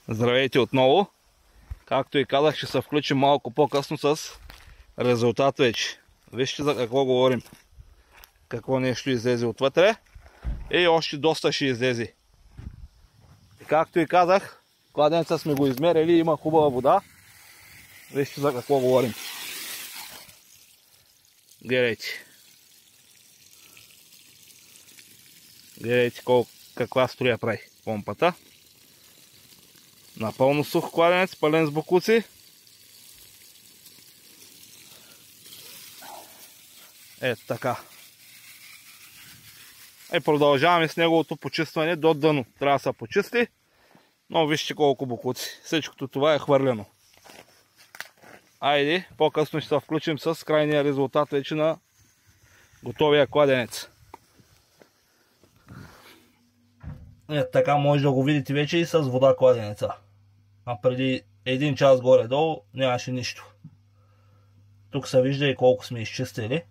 Здравейте отново! Както и казах, ще се включим малко по-късно с резултат вече. Вижте за какво говорим. Какво нещо излезе отвътре. И още доста ще излезе. И както и казах, кладенеца сме го измерили, има хубава вода. Вижте за какво говорим. Гледайте. Гледайте каква струя прави помпата. Напълно сух кладенец, пълен с боклуци. Ето така. И продължаваме с неговото почистване до дъно. Трябва да се почисти, но вижте колко боклуци. Всичкото това е хвърлено. Айде, по-късно ще се включим с крайния резултат вече на готовия кладенец. Ето така може да го видите вече и с вода кладенеца. А преди един час горе-долу нямаше нищо. Тук се вижда и колко сме изчистили.